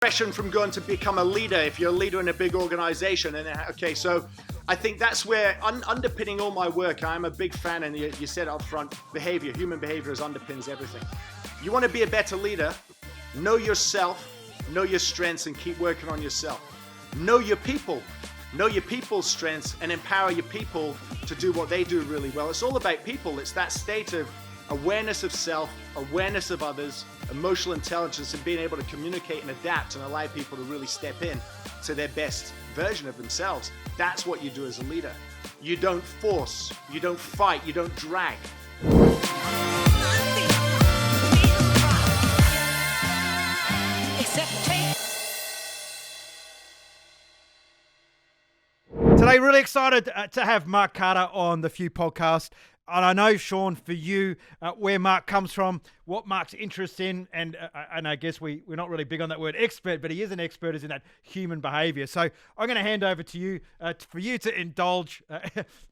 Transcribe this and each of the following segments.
Progression from going to become a leader, if you're a leader in a big organization. And okay, so I think that's where underpinning all my work, I'm a big fan, and you said upfront, behavior, human behavior underpins everything. You want to be a better leader, know yourself, know your strengths, and keep working on yourself. Know your people, know your people's strengths, and empower your people to do what they do really well. It's all about people. It's that state of awareness of self, awareness of others, emotional intelligence, and being able to communicate and adapt and allow people to really step in to their best version of themselves. That's what you do as a leader. You don't force, you don't fight, you don't drag. Today, really excited to have Mark Carter on the Few podcast. And I know, Sean, for you, where Mark comes from, what Mark's interest in, and I guess we're not really big on that word expert, but he is an expert is in that human behavior. So I'm going to hand over to you for you to indulge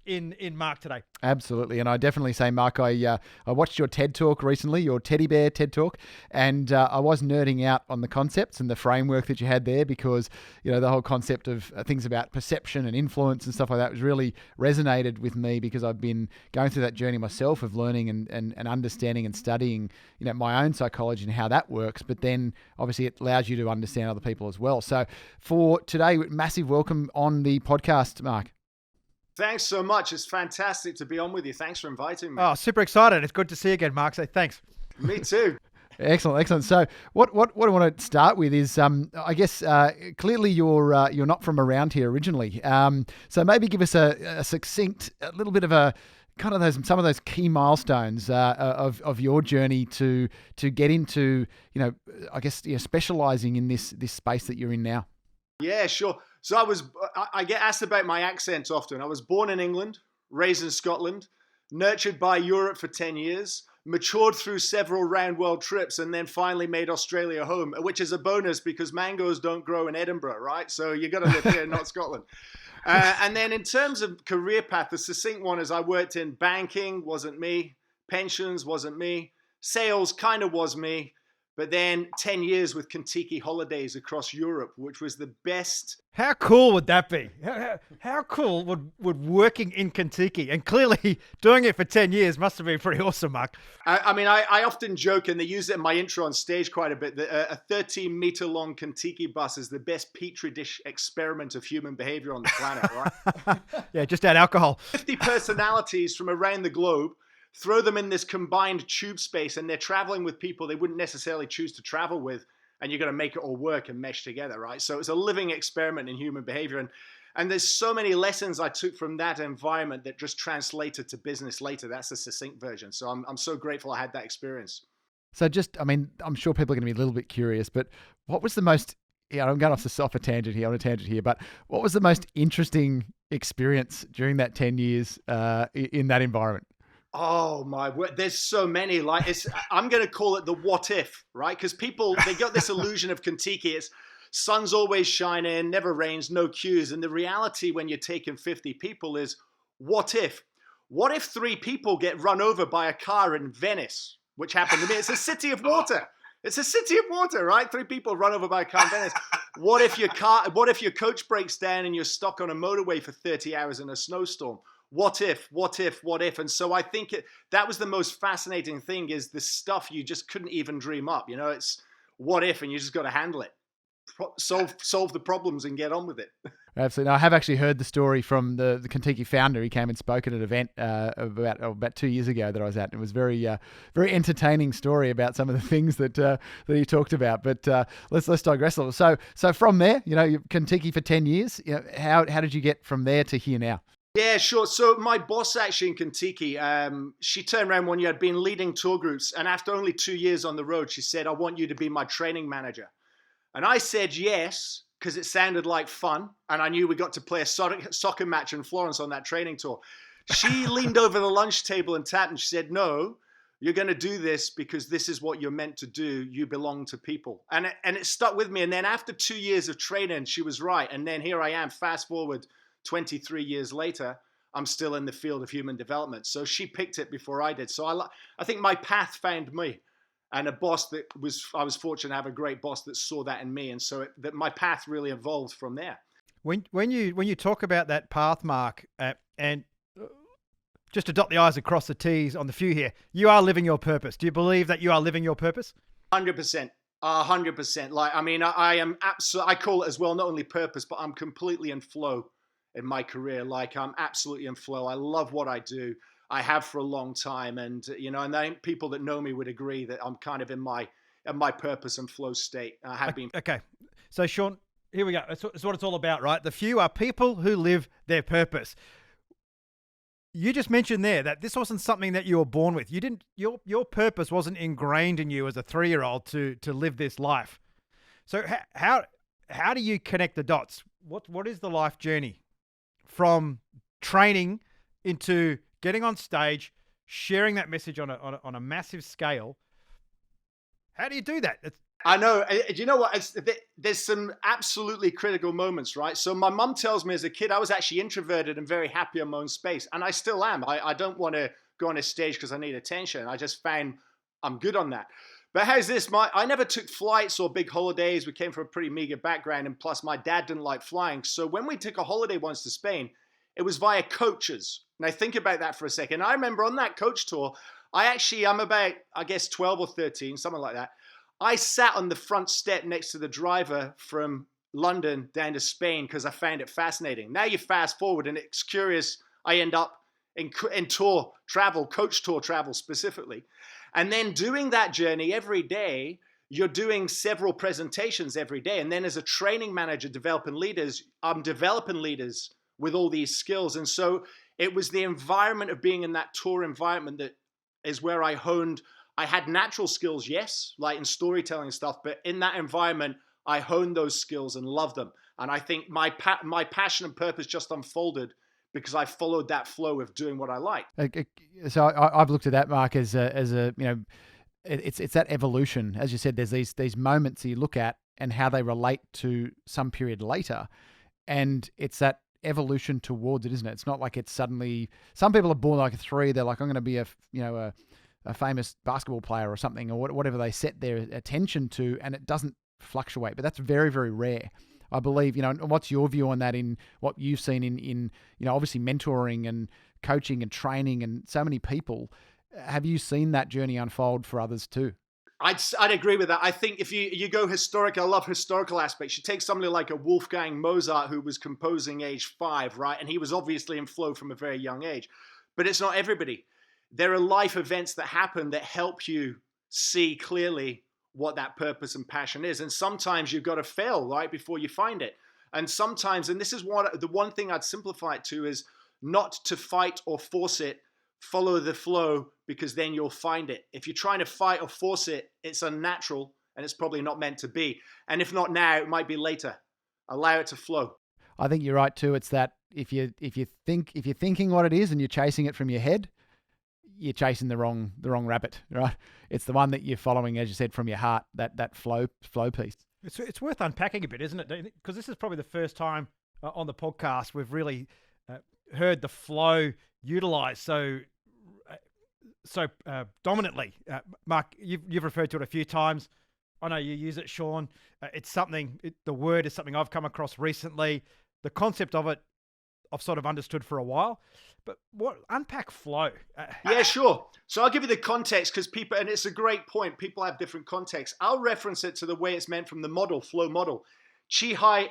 in Mark today. Absolutely. And I definitely say, Mark, I watched your TED Talk recently, your teddy bear TED Talk, and I was nerding out on the concepts and the framework that you had there because, you know, the whole concept of things about perception and influence and stuff like that was really resonated with me because I've been going through that journey myself of learning and understanding and studying, you know, my own psychology and how that works. But then obviously it allows you to understand other people as well. So for today, massive welcome on the podcast, Mark. Thanks so much. It's fantastic to be on with you. Thanks for inviting me. Oh, super excited. It's good to see you again, Mark. So thanks. Me too. Excellent. So what I want to start with is, I guess, clearly you're not from around here originally. So maybe give us a succinct, a little bit of a kind of some of those key milestones of your journey to get into, you know, I guess, specializing in this space that you're in now. Yeah, sure. So I get asked about my accent often. I was born in England, raised in Scotland, nurtured by Europe for 10 years, matured through several round world trips, and then finally made Australia home, which is a bonus because mangoes don't grow in Edinburgh, right? So you got to live here, not Scotland. And then in terms of career path, the succinct one is I worked in banking, wasn't me. Pensions, wasn't me. Sales kind of was me. But then 10 years with Kentucky holidays across Europe, which was the best. How cool would that be? How cool would working in Kentucky and clearly doing it for 10 years must have been pretty awesome, Mark. I often joke, and they use it in my intro on stage quite a bit, that a 13-meter long Kentucky bus is the best petri dish experiment of human behavior on the planet, right? Yeah, just add alcohol. 50 personalities from around the globe. Throw them in this combined tube space, and they're traveling with people they wouldn't necessarily choose to travel with, and you're going to make it all work and mesh together, right? So it's a living experiment in human behavior, and there's so many lessons I took from that environment that just translated to business later. That's the succinct version. So I'm so grateful I had that experience. So I'm sure people are going to be a little bit curious, but what was the most, I'm going off a tangent here, but what was the most interesting experience during that 10 years in that environment? Oh my word, there's so many. I'm going to call it the what if, right? Because people, they got this illusion of Kentucky. It's sun's always shining, never rains, no queues. And the reality when you're taking 50 people is what if? What if 3 people get run over by a car in Venice, which happened to me? It's a city of water. It's a city of water, right? 3 people run over by a car in Venice. What if your coach breaks down and you're stuck on a motorway for 30 hours in a snowstorm? What if? And so I think that was the most fascinating thing, is the stuff you just couldn't even dream up. You know, it's what if, and you just got to handle it. Solve the problems and get on with it. Absolutely. Now, I have actually heard the story from the Kentucky founder. He came and spoke at an event about 2 years ago that I was at. It was very entertaining story about some of the things that he talked about. But let's digress a little. So from there, you know, Kentucky for 10 years. You know, how did you get from there to here now? Yeah, sure. So my boss actually in Kentucky, she turned around one year, I'd been leading tour groups, and after only 2 years on the road, she said, I want you to be my training manager. And I said yes, because it sounded like fun, and I knew we got to play a soccer match in Florence on that training tour. She leaned over the lunch table and tapped, and she said, no, you're going to do this because this is what you're meant to do. You belong to people. And it stuck with me. And then after 2 years of training, she was right. And then here I am, fast forward 23 years later, I'm still in the field of human development. So she picked it before I did. So I think my path found me. and a boss I was fortunate to have a great boss that saw that in me. And so that my path really evolved from there. When you talk about that path, Mark, and just to dot the I's and cross the T's on the few here, you are living your purpose. Do you believe that you are living your purpose? 100%. 100%. Like, I mean, I am absolutely, I call it as well, not only purpose, but I'm completely in flow in my career. Like, I'm absolutely in flow. I love what I do. I have for a long time. And, you know, and I think people that know me would agree that I'm kind of in my purpose and flow state. I have been. Okay. So, Sean, here we go. That's what it's all about, right? The few are people who live their purpose. You just mentioned there that this wasn't something that you were born with. You didn't. Your purpose wasn't ingrained in you as a 3-year-old to live this life. So how do you connect the dots? What is the life journey from training into getting on stage, sharing that message on a massive scale? How do you do that? I know. You know what? There's some absolutely critical moments, right? So my mum tells me as a kid, I was actually introverted and very happy in my own space. And I still am. I don't want to go on a stage because I need attention. I just found I'm good on that. But how's this? I never took flights or big holidays. We came from a pretty meager background. And plus, my dad didn't like flying. So when we took a holiday once to Spain, it was via coaches. Now think about that for a second. I remember on that coach tour, I'm about, I guess, 12 or 13, something like that. I sat on the front step next to the driver from London down to Spain because I found it fascinating. Now you fast forward and it's curious. I end up in tour travel, coach tour travel specifically. And then doing that journey every day, you're doing several presentations every day. And then as a training manager developing leaders, I'm developing leaders with all these skills. And so it was the environment of being in that tour environment that is where I honed. I had natural skills, yes, like in storytelling and stuff, but in that environment, I honed those skills and loved them. And I think my passion and purpose just unfolded because I followed that flow of doing what I like. So I've looked at that, Mark, as a you know, it's that evolution. As you said, there's these moments you look at and how they relate to some period later, and it's that evolution towards it, isn't it? It's not like it's suddenly. Some people are born like a 3. They're like, I'm going to be a famous basketball player or something, or whatever they set their attention to, and it doesn't fluctuate. But that's very, very rare. I believe, and what's your view on that in what you've seen in obviously mentoring and coaching and training and so many people? Have you seen that journey unfold for others too? I'd agree with that. I think if you go historic, I love historical aspects. You take somebody like a Wolfgang Mozart who was composing age 5, right? And he was obviously in flow from a very young age. But it's not everybody. There are life events that happen that help you see clearly what that purpose and passion is. And sometimes you've got to fail, right, before you find it. And sometimes, and this is the one thing I'd simplify it to is not to fight or force it, follow the flow, because then you'll find it. If you're trying to fight or force it, it's unnatural and it's probably not meant to be. And if not now, it might be later. Allow it to flow. I think you're right too. It's that if you're thinking what it is and you're chasing it from your head, you're chasing the wrong rabbit, right? It's the one that you're following, as you said, from your heart, that flow piece. It's worth unpacking a bit, isn't it? Because this is probably the first time on the podcast we've really heard the flow utilized so dominantly. Mark, you've referred to it a few times. I know you use it, Sean. It's something. The word is something I've come across recently. The concept of it, I've sort of understood for a while. But unpack flow? Yeah, sure. So I'll give you the context because people, and it's a great point. People have different contexts. I'll reference it to the way it's meant from the model, flow model. Mihai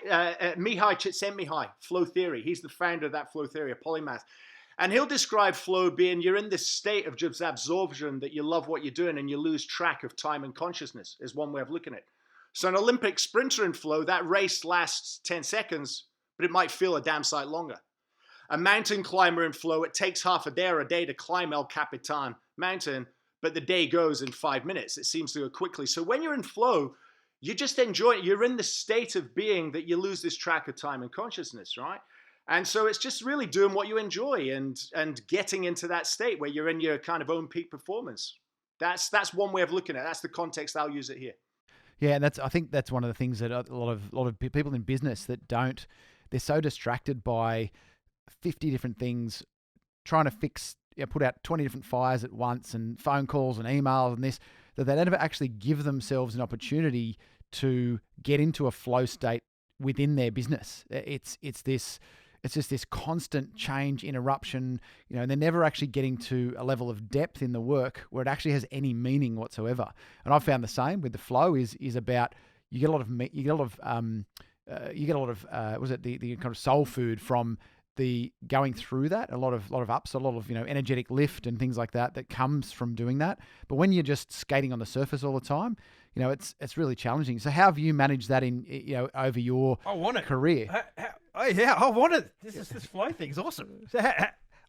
Csikszentmihalyi, flow theory. He's the founder of that flow theory, a polymath. And he'll describe flow being you're in this state of just absorption that you love what you're doing and you lose track of time and consciousness is one way of looking at it. So an Olympic sprinter in flow, that race lasts 10 seconds, but it might feel a damn sight longer. A mountain climber in flow, it takes half a day or a day to climb El Capitan mountain, but the day goes in 5 minutes. It seems to go quickly. So when you're in flow, you just enjoy it. You're in the state of being that you lose this track of time and consciousness, right? And so it's just really doing what you enjoy and getting into that state where you're in your kind of own peak performance. That's one way of looking at it. That's the context I'll use it here. Yeah, and I think that's one of the things that a lot of people in business that don't, they're so distracted by 50 different things, trying to put out 20 different fires at once and phone calls and emails and this. that they never actually give themselves an opportunity to get into a flow state within their business. It's just this constant change, interruption, and they're never actually getting to a level of depth in the work where it actually has any meaning whatsoever. And I've found the same with the flow is about, you get a lot of the kind of soul food from the going through that, a lot of ups, a lot of energetic lift and things like that comes from doing that. But when you're just skating on the surface all the time, it's really challenging. So how have you managed that in over your career? I want it. This flow thing's awesome. So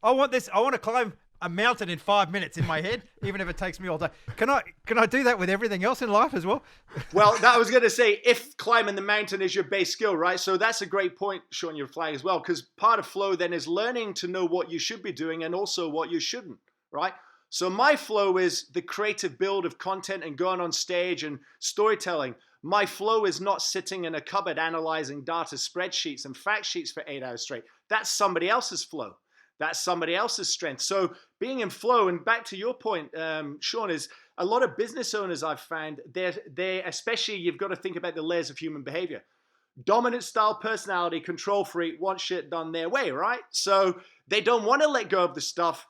I want this. I want to climb a mountain in 5 minutes in my head, even if it takes me all day. Can I do that with everything else in life as well? Well, that I was going to say, if climbing the mountain is your base skill, right? So that's a great point, Sean, your flag as well, because part of flow then is learning to know what you should be doing and also what you shouldn't, right? So my flow is the creative build of content and going on stage and storytelling. My flow is not sitting in a cupboard analyzing data spreadsheets and fact sheets for 8 hours straight. That's somebody else's flow. That's somebody else's strength. So being in flow, and back to your point, Sean, is a lot of business owners I've found, they especially, you've got to think about the layers of human behavior. Dominant style personality, control freak, want shit done their way, right? So they don't want to let go of the stuff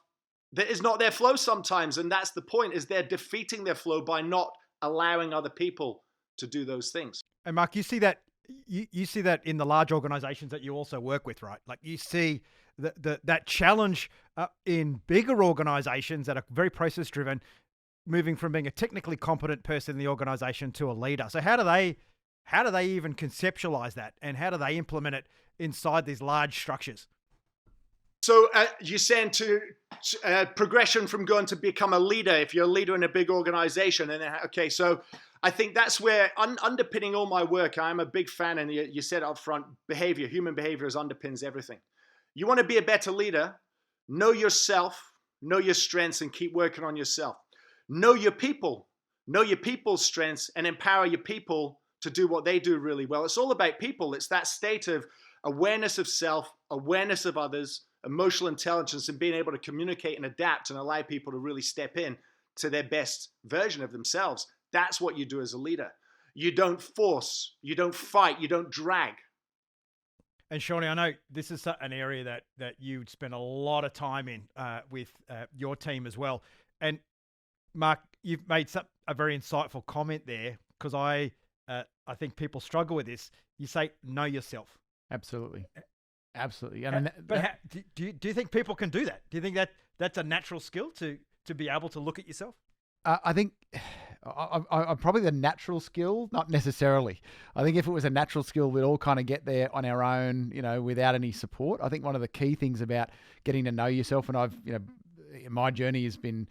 that is not their flow sometimes. And that's the point, is they're defeating their flow by not allowing other people to do those things. And Mark, you see that you see that in the large organizations that you also work with, right? Like you see that challenge in bigger organizations that are very process driven, moving from being a technically competent person in the organization to a leader. So how do they even conceptualize that, and how do they implement it inside these large structures? So you're saying to progression from going to become a leader, if you're a leader in a big organization. And okay, so I think that's where underpinning all my work, I'm a big fan, and you said up front, human behavior underpins everything. You want to be a better leader, know yourself, know your strengths, and keep working on yourself. Know your people, know your people's strengths, and empower your people to do what they do really well. It's all about people. It's that state of awareness of self, awareness of others, emotional intelligence, and being able to communicate and adapt and allow people to really step in to their best version of themselves. That's what you do as a leader. You don't force, you don't fight, you don't drag. And Shawnee, I know this is an area that you spend a lot of time in with your team as well. And Mark, you've made a very insightful comment there, because I think people struggle with this. You say, know yourself. Absolutely. Absolutely. Do you think people can do that? Do you think that's a natural skill to be able to look at yourself? I think I'm probably the natural skill, not necessarily. I think if it was a natural skill, we'd all kind of get there on our own, without any support. I think one of the key things about getting to know yourself, and my journey has been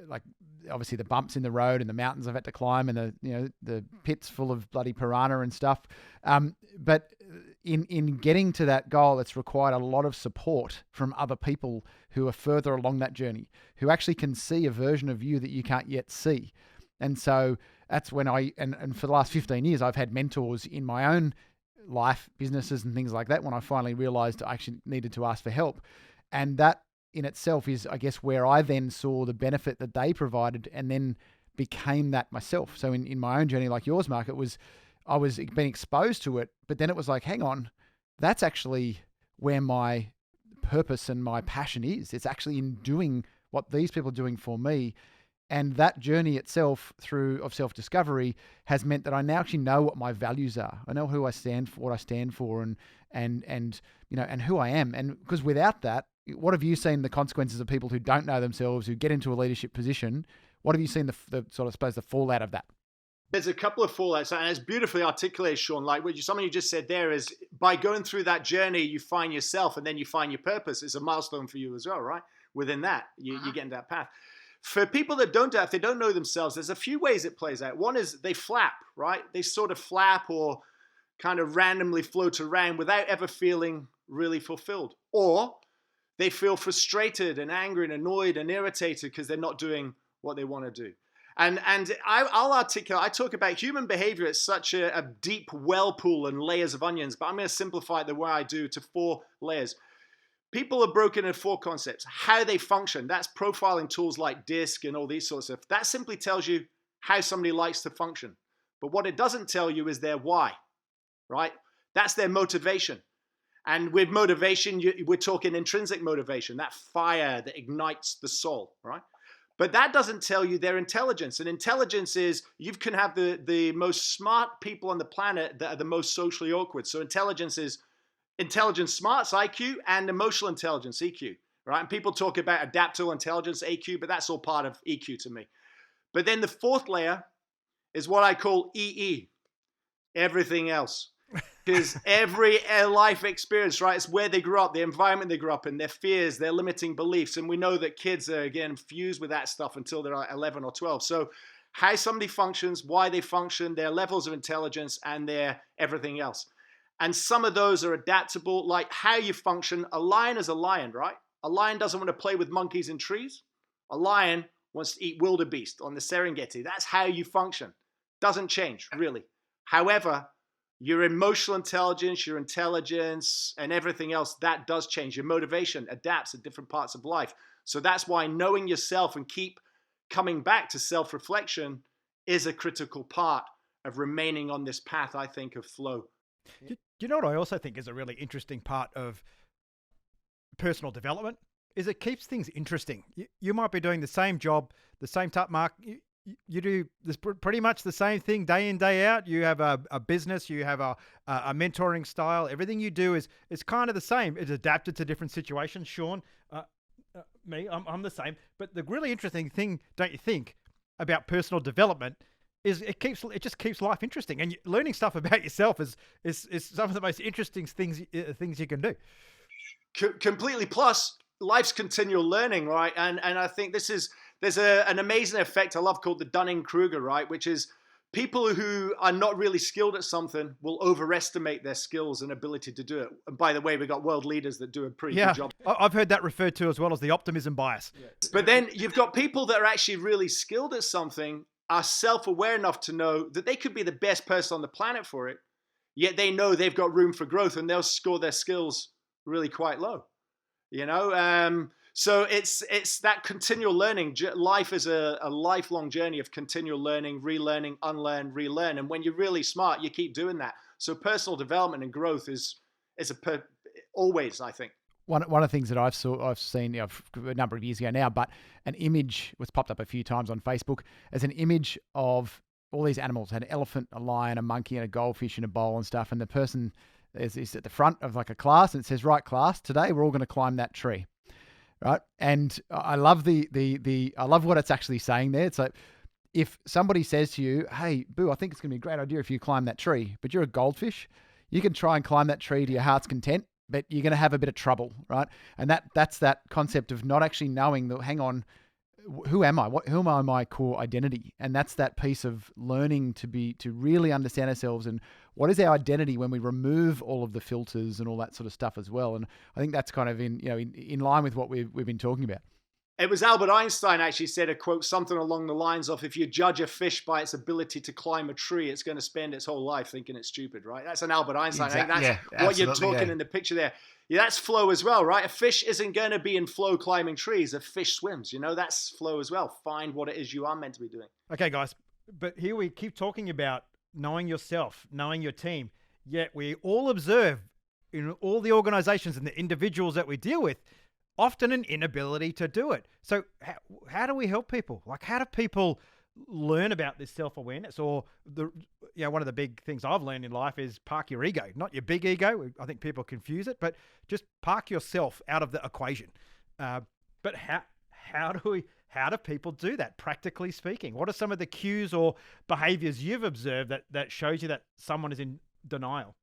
like, obviously the bumps in the road and the mountains I've had to climb, and the pits full of bloody piranha and stuff. But in getting to that goal, it's required a lot of support from other people who are further along that journey, who actually can see a version of you that you can't yet see. And so that's when and for the last 15 years, I've had mentors in my own life, businesses and things like that, when I finally realized I actually needed to ask for help. And that in itself is, I guess, where I then saw the benefit that they provided and then became that myself. So in my own journey, like yours, Mark, I was being exposed to it, but then it was like, hang on, that's actually where my purpose and my passion is. It's actually in doing what these people are doing for me. And that journey itself of self-discovery has meant that I now actually know what my values are. I know who I stand for, what I stand for, and who I am. And because without that, what have you seen the consequences of people who don't know themselves, who get into a leadership position? What have you seen the sort of, suppose, the fallout of that? There's a couple of fallouts, and it's beautifully articulated, Sean. Like something you just said there is, by going through that journey, you find yourself, and then you find your purpose. It's a milestone for you as well, right? Within that, you get into that path. For people that don't do that, if they don't know themselves, there's a few ways it plays out. One is they flap, right? They sort of flap or kind of randomly float around without ever feeling really fulfilled. Or they feel frustrated and angry and annoyed and irritated because they're not doing what they want to do. And I'll articulate, I talk about human behavior. It's such a deep well pool and layers of onions, but I'm going to simplify it the way I do to 4 layers. People are broken into 4 concepts. How they function. That's profiling tools like DISC and all these sorts of stuff. That simply tells you how somebody likes to function. But what it doesn't tell you is their why, right? That's their motivation. And with motivation, we're talking intrinsic motivation, that fire that ignites the soul, right? But that doesn't tell you their intelligence. And intelligence is, you can have the most smart people on the planet that are the most socially awkward. So intelligence is intelligence smarts, IQ, and emotional intelligence, EQ, right? And people talk about adaptable intelligence, AQ, but that's all part of EQ to me. But then the fourth layer is what I call EE, everything else. Because every life experience, right, it's where they grew up, the environment they grew up in, their fears, their limiting beliefs. And we know that kids are, again, fused with that stuff until they're 11 or 12. So how somebody functions, why they function, their levels of intelligence, and their everything else. And some of those are adaptable, like how you function. A lion is a lion, right? A lion doesn't want to play with monkeys in trees. A lion wants to eat wildebeest on the Serengeti. That's how you function. Doesn't change, really. However, your emotional intelligence, your intelligence, and everything else, that does change. Your motivation adapts at different parts of life. So that's why knowing yourself and keep coming back to self-reflection is a critical part of remaining on this path, I think, of flow. You know what I also think is a really interesting part of personal development is it keeps things interesting. You might be doing the same job, the same type mark. You do this pretty much the same thing day in, day out. You have a business, you have a mentoring style. Everything you do is kind of the same. It's adapted to different situations. Sean, I'm the same. But the really interesting thing, don't you think, about personal development is it just keeps life interesting. And learning stuff about yourself is some of the most interesting things you can do. Completely. Plus, life's continual learning, right? And I think there's an amazing effect I love called the Dunning Kruger, right? Which is people who are not really skilled at something will overestimate their skills and ability to do it. And by the way, we've got world leaders that do a pretty good job. I've heard that referred to as well as the optimism bias. But then you've got people that are actually really skilled at something, are self-aware enough to know that they could be the best person on the planet for it, yet they know they've got room for growth and they'll score their skills really quite low, you know? So it's that continual learning. Life is a lifelong journey of continual learning, relearning, unlearn, relearn. And when you're really smart, you keep doing that. So personal development and growth is always, I think. One of the things that I've seen a number of years ago now, but an image was popped up a few times on Facebook as an image of all these animals. Had an elephant, a lion, a monkey, and a goldfish in a bowl and stuff. And the person is at the front of like a class and it says, "Right, class, today we're all going to climb that tree." Right. And I love I love what it's actually saying there. It's like, if somebody says to you, "Hey, Boo, I think it's going to be a great idea if you climb that tree," but you're a goldfish, you can try and climb that tree to your heart's content, but you're going to have a bit of trouble, right? And that's that concept of not actually knowing that, hang on, who am I? Who am I? My core identity. And that's that piece of learning to really understand ourselves and what is our identity when we remove all of the filters and all that sort of stuff as well. And I think that's kind of in line with what we've been talking about. It was Albert Einstein actually said a quote, something along the lines of, if you judge a fish by its ability to climb a tree, it's going to spend its whole life thinking it's stupid, right? That's an Albert Einstein. Exactly. I think that's what you're talking in the picture there. Yeah, that's flow as well, right? A fish isn't going to be in flow climbing trees. A fish swims, that's flow as well. Find what it is you are meant to be doing. Okay, guys, but here we keep talking about knowing yourself, knowing your team, yet we all observe in all the organizations and the individuals that we deal with, often an inability to do it. So how do we help people? Like, how do people learn about this self-awareness? Or one of the big things I've learned in life is park your ego, not your big ego. I think people confuse it, but just park yourself out of the equation. But how do people do that, practically speaking? What are some of the cues or behaviors you've observed that shows you that someone is in denial?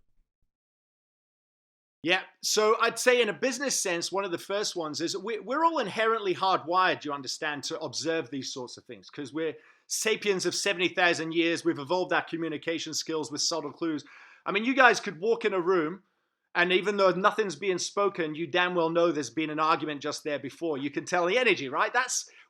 Yeah, so I'd say in a business sense, one of the first ones is we're all inherently hardwired, you understand, to observe these sorts of things because we're sapiens of 70,000 years. We've evolved our communication skills with subtle clues. I mean, you guys could walk in a room and even though nothing's being spoken, you damn well know there's been an argument just there before. You can tell the energy, right?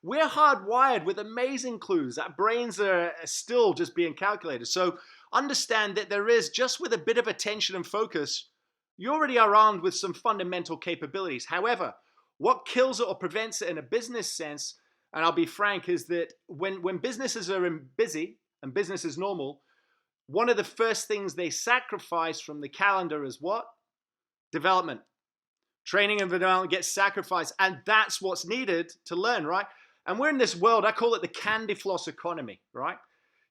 We're hardwired with amazing clues. Our brains are still just being calculated. So understand that there is, just with a bit of attention and focus, you already are armed with some fundamental capabilities. However, what kills it or prevents it in a business sense, and I'll be frank, is that when businesses are busy and business is normal, one of the first things they sacrifice from the calendar is what? Development. Training and development gets sacrificed, and that's what's needed to learn, right? And we're in this world, I call it the candy floss economy, right?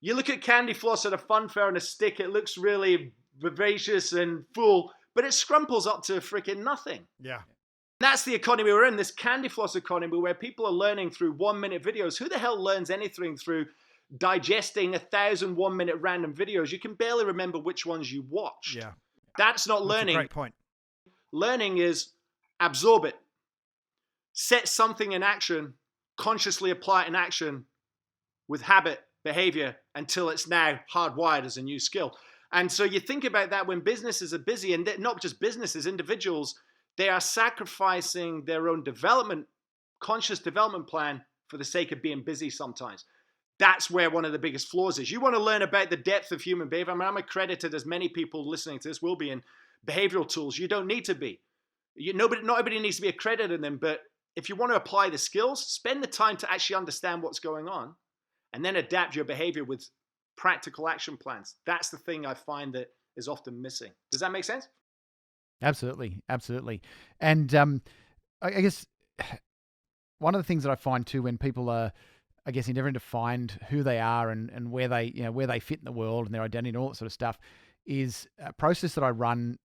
You look at candy floss at a fun fair on a stick, it looks really vivacious and full, but it scrumples up to freaking nothing. Yeah. That's the economy we're in, this candy floss economy where people are learning through 1-minute videos. Who the hell learns anything through digesting 1,000 1-minute random videos? You can barely remember which ones you watched. Yeah. That's not That's learning. a great point. Learning is absorb it, set something in action, consciously apply it in action with habit, behavior, until it's now hardwired as a new skill. And so you think about that when businesses are busy, and not just businesses, individuals, they are sacrificing their own development, conscious development plan for the sake of being busy sometimes. That's where one of the biggest flaws is. You want to learn about the depth of human behavior. I mean, I'm accredited, as many people listening to this will be, in behavioral tools. You don't need to be. Not everybody needs to be accredited in them, but if you want to apply the skills, spend the time to actually understand what's going on and then adapt your behavior with practical action plans. That's the thing I find that is often missing. Does that make sense? Absolutely. Absolutely. And I guess one of the things that I find too, when people are, I guess, endeavoring to find who they are and where they, where they fit in the world and their identity and all that sort of stuff, is a process that I run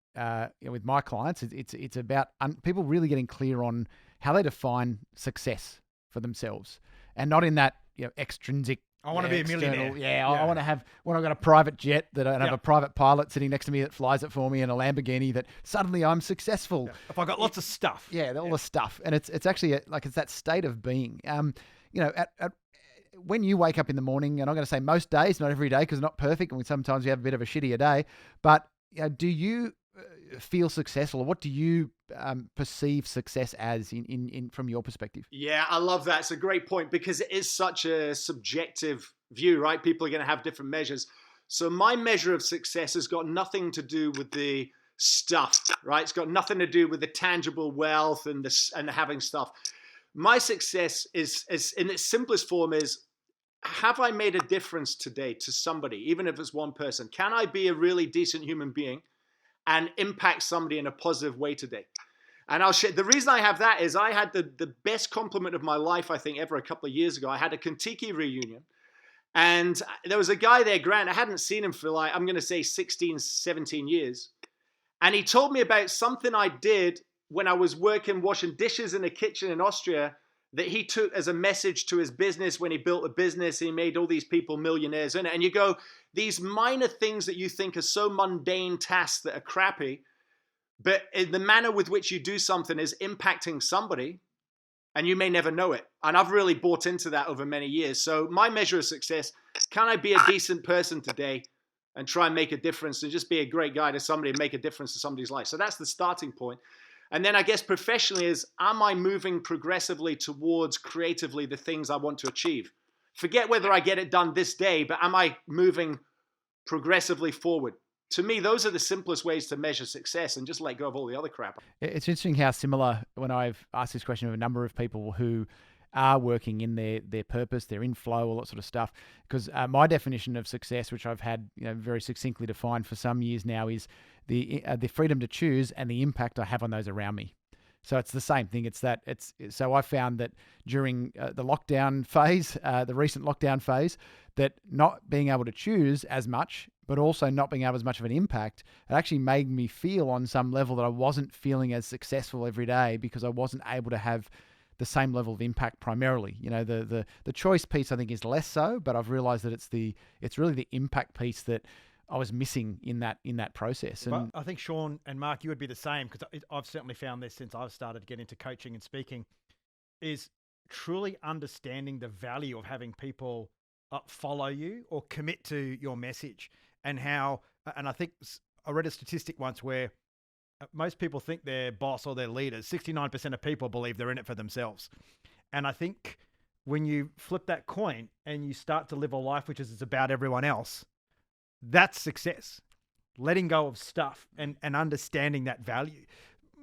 with my clients. It's about people really getting clear on how they define success for themselves, and not in that extrinsic. I want to be a millionaire. Yeah, I want to have, when I've got a private jet that I have a private pilot sitting next to me that flies it for me, and a Lamborghini, that suddenly I'm successful. Yeah. If I got lots of stuff. Yeah, all the stuff. And it's actually it's that state of being. When you wake up in the morning, and I'm going to say most days, not every day, because it's not perfect, and sometimes you have a bit of a shittier day, but do you feel successful, or what do you perceive success as in from your perspective? Yeah, I love that. It's a great point, because it is such a subjective view, right? People are going to have different measures. So my measure of success has got nothing to do with the stuff, right? It's got nothing to do with the tangible wealth and having stuff. My success is in its simplest form is, have I made a difference today to somebody, even if it's one person? Can I be a really decent human being and impact somebody in a positive way today? And I'll share. The reason I have that is I had the best compliment of my life, I think, ever a couple of years ago. I had a Kentucky reunion, and there was a guy there, Grant. I hadn't seen him for I'm going to say 16, 17 years. And he told me about something I did when I was washing dishes in a kitchen in Austria, that he took as a message to his business when he built a business. He made all these people millionaires in it. And you go, these minor things that you think are so mundane tasks that are crappy, but in the manner with which you do something is impacting somebody, and you may never know it. And I've really bought into that over many years. So my measure of success, can I be a decent person today and try and make a difference and just be a great guy to somebody and make a difference to somebody's life? So that's the starting point. And then I guess professionally is, am I moving progressively towards creatively the things I want to achieve? Forget whether I get it done this day, but am I moving progressively forward? To me, those are the simplest ways to measure success, and just let go of all the other crap. It's interesting how similar, when I've asked this question of a number of people who are working in their purpose, they're in flow, all that sort of stuff. Because my definition of success, which I've had very succinctly defined for some years now, is the freedom to choose and the impact I have on those around me. So it's the same thing. So I found that during the lockdown phase, the recent lockdown phase, that not being able to choose as much, but also not being able as much of an impact, it actually made me feel on some level that I wasn't feeling as successful every day, because I wasn't able to have the same level of impact primarily. The choice piece I think is less so, but I've realized that it's really the impact piece that I was missing in that process. And well, I think Sean and Mark, you would be the same, because I've certainly found this since I've started to get into coaching and speaking, is truly understanding the value of having people follow you or commit to your message, and I think I read a statistic once where most people think they're boss or they're leaders. 69% of people believe they're in it for themselves. And I think when you flip that coin and you start to live a life which is about everyone else, that's success. Letting go of stuff and understanding that value.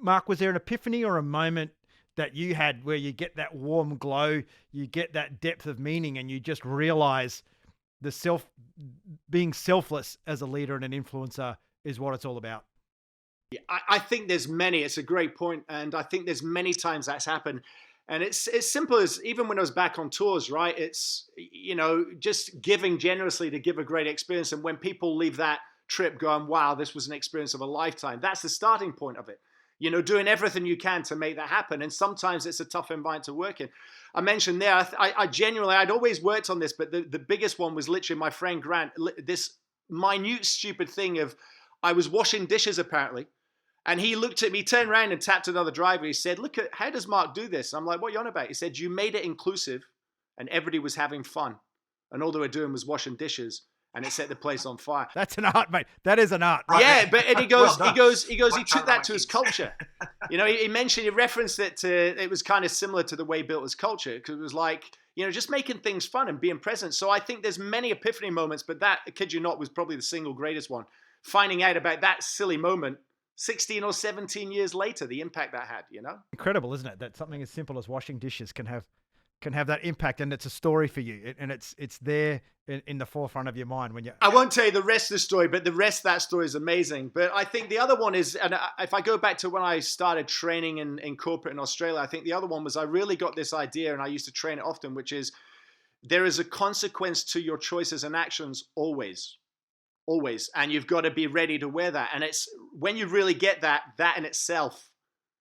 Mark, was there an epiphany or a moment that you had where you get that warm glow, you get that depth of meaning, and you just realize being selfless as a leader and an influencer is what it's all about? Yeah, I think there's many. It's a great point, and I think there's many times that's happened. And it's simple as even when I was back on tours, right? It's, just giving generously to give a great experience. And when people leave that trip going, wow, this was an experience of a lifetime, that's the starting point of it. Doing everything you can to make that happen. And sometimes it's a tough environment to work in. I mentioned there, I genuinely, I'd always worked on this, but the biggest one was literally my friend Grant, this minute, stupid thing of, I was washing dishes apparently. And he looked at me, turned around and tapped another driver. He said, look, how does Mark do this? I'm like, what are you on about? He said, you made it inclusive and everybody was having fun. And all they were doing was washing dishes and it set the place on fire. That's an art, mate. That is an art. Right? Yeah, but and he took that to his culture. He referenced it to, it was kind of similar to the way he built his culture because it was like, just making things fun and being present. So I think there's many epiphany moments, but that, I kid you not, was probably the single greatest one. Finding out about that silly moment 16 or 17 years later, the impact that had, Incredible, isn't it? That something as simple as washing dishes can have that impact, and it's a story for you, and it's there in the forefront of your mind when you. I won't tell you the rest of the story, but the rest of that story is amazing. But I think the other one is, and if I go back to when I started training in corporate in Australia, I think the other one was I really got this idea, and I used to train it often, which is there is a consequence to your choices and actions always. Always. And you've got to be ready to wear that. And it's when you really get that in itself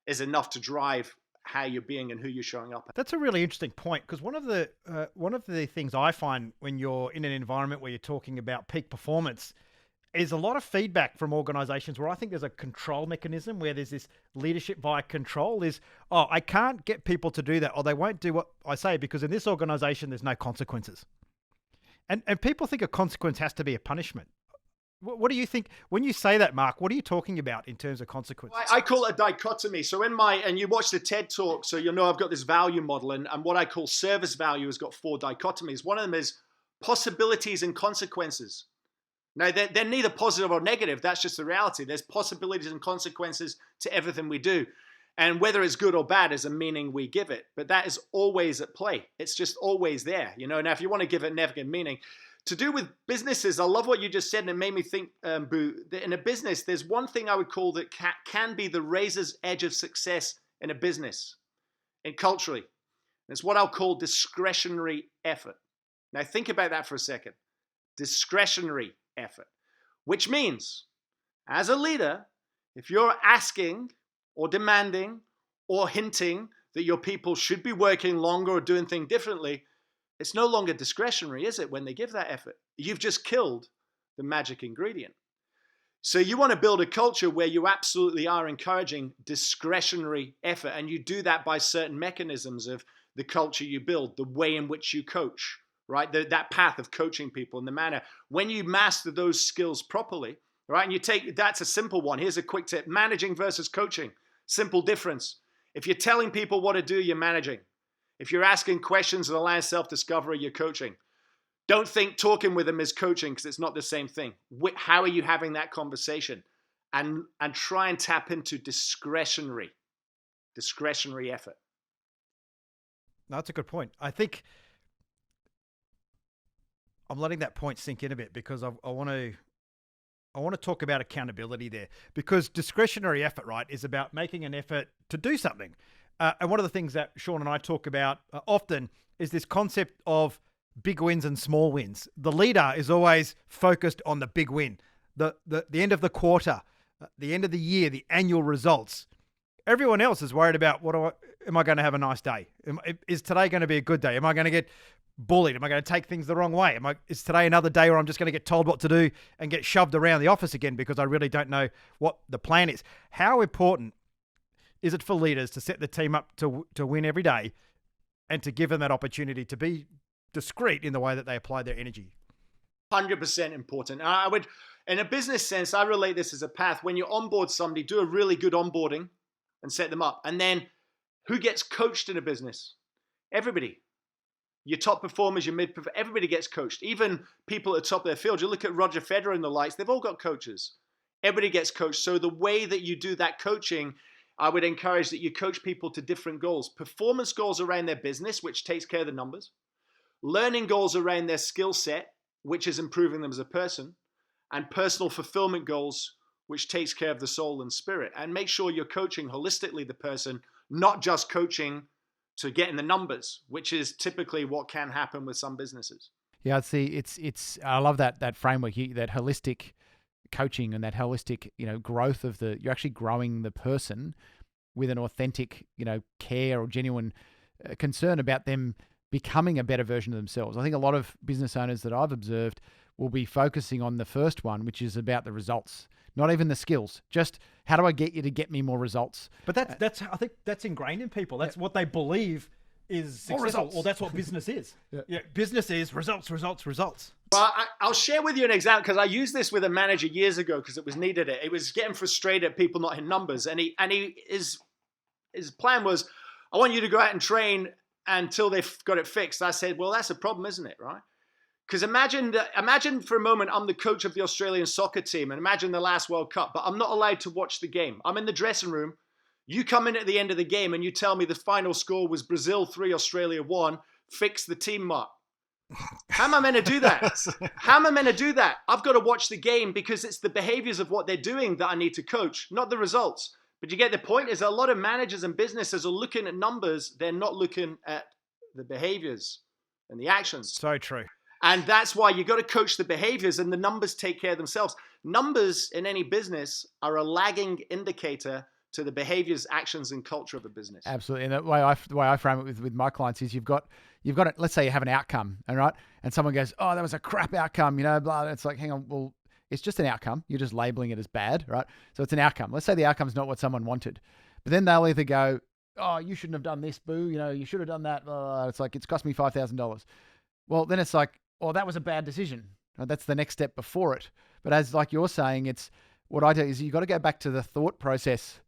is enough to drive how you're being and who you're showing up. That's a really interesting point, because one of the things I find when you're in an environment where you're talking about peak performance is a lot of feedback from organizations where I think there's a control mechanism where there's this leadership via control is, I can't get people to do that, or they won't do what I say because in this organization, there's no consequences. And people think a consequence has to be a punishment. What do you think when you say that, Mark? What are you talking about in terms of consequences? I call it a dichotomy. So and you watch the TED Talk, so you'll know I've got this value model, and what I call service value has got 4 dichotomies. One of them is possibilities and consequences. Now, they're neither positive or negative. That's just the reality. There's possibilities and consequences to everything we do. And whether it's good or bad is a meaning we give it. But that is always at play. It's just always there. Now, if you want to give it negative meaning, to do with businesses, I love what you just said, and it made me think, Boo, that in a business, there's one thing I would call that can be the razor's edge of success in a business, and culturally. And it's what I'll call discretionary effort. Now, think about that for a second. Discretionary effort, which means, as a leader, if you're asking or demanding or hinting that your people should be working longer or doing things differently, it's no longer discretionary, is it, when they give that effort? You've just killed the magic ingredient. So you want to build a culture where you absolutely are encouraging discretionary effort, and you do that by certain mechanisms of the culture you build, the way in which you coach, right? That path of coaching people and the manner. When you master those skills properly, right, and that's a simple one. Here's a quick tip. Managing versus coaching. Simple difference. If you're telling people what to do, you're managing. If you're asking questions and allowing self-discovery, you're coaching. Don't think talking with them is coaching, because it's not the same thing. How are you having that conversation? And try and tap into discretionary effort. That's a good point. I think I'm letting that point sink in a bit because I want to talk about accountability there, because discretionary effort, right, is about making an effort to do something. And one of the things that Sean and I talk about often is this concept of big wins and small wins. The leader is always focused on the big win, the end of the quarter, the end of the year, the annual results. Everyone else is worried about am I going to have a nice day? Is today going to be a good day? Am I going to get bullied? Am I going to take things the wrong way? Is today another day where I'm just going to get told what to do and get shoved around the office again because I really don't know what the plan is? How important is it for leaders to set the team up to win every day and to give them that opportunity to be discreet in the way that they apply their energy? 100% important. I would, in a business sense, I relate this as a path. When you onboard somebody, do a really good onboarding and set them up. And then who gets coached in a business? Everybody. Your top performers, your mid performers, everybody gets coached. Even people at the top of their field. You look at Roger Federer and the likes, they've all got coaches. Everybody gets coached. So the way that you do that coaching, I would encourage that you coach people to different goals. Performance goals around their business, which takes care of the numbers. Learning goals around their skill set, which is improving them as a person. And personal fulfillment goals, which takes care of the soul and spirit. And make sure you're coaching holistically the person, not just coaching to get in the numbers, which is typically what can happen with some businesses. Yeah, see, it's. I love that framework, that holistic coaching and that holistic, growth of you're actually growing the person with an authentic, care or genuine concern about them becoming a better version of themselves. I think a lot of business owners that I've observed will be focusing on the first one, which is about the results, not even the skills. Just how do I get you to get me more results? But that's I think that's ingrained in people. That's what they believe is successful, or that's what business is. Yeah, business is results, results, results. Well, I'll share with you an example, because I used this with a manager years ago because it was needed. It was getting frustrated at people not hitting numbers, and his plan was, I want you to go out and train until they've got it fixed. I said, well, that's a problem, isn't it, right? Because imagine for a moment I'm the coach of the Australian soccer team, and imagine the last World Cup, but I'm not allowed to watch the game. I'm in the dressing room. You come in at the end of the game and you tell me the final score was Brazil 3, Australia 1, fix the team mark. How am I meant to do that? How am I meant to do that? I've got to watch the game because it's the behaviors of what they're doing that I need to coach, not the results. But you get the point, is a lot of managers and businesses are looking at numbers. They're not looking at the behaviors and the actions. So true. And that's why you got to coach the behaviors, and the numbers take care of themselves. Numbers in any business are a lagging indicator to the behaviors, actions, and culture of a business. Absolutely. And the way I frame it with my clients is you've got it. Let's say you have an outcome, all right, and someone goes, "Oh, that was a crap outcome," blah. It's like, hang on, well, it's just an outcome. You're just labeling it as bad, right? So it's an outcome. Let's say the outcome's not what someone wanted, but then they'll either go, "Oh, you shouldn't have done this, boo. You should have done that." It's like, it's cost me $5,000. Well, then it's like, "Oh, that was a bad decision." That's the next step before it. But as like you're saying, it's what I do is you got to go back to the thought process.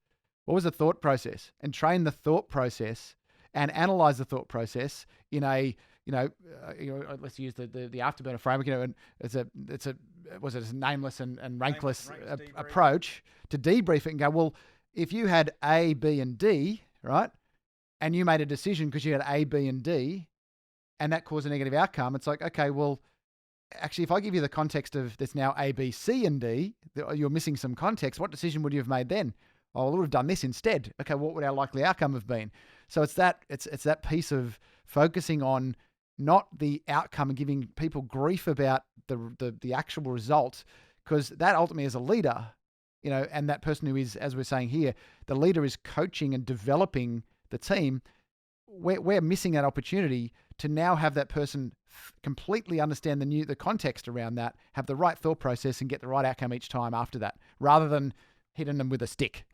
What was the thought process? And train the thought process and analyze the thought process in a, let's use the afterburner framework, and it's a nameless and rankless approach to debrief it and go, well, if you had A, B, and D, right, and you made a decision because you had A, B, and D, and that caused a negative outcome, it's like, okay, well, actually, if I give you the context of there's now A, B, C, and D, you're missing some context. What decision would you have made then? Oh, I would have done this instead. Okay, what would our likely outcome have been? So it's that piece of focusing on not the outcome and giving people grief about the actual result, because that ultimately is a leader, and that person who is, as we're saying here, the leader is coaching and developing the team. We're missing that opportunity to now have that person completely understand the context around that, have the right thought process, and get the right outcome each time after that, rather than hitting them with a stick.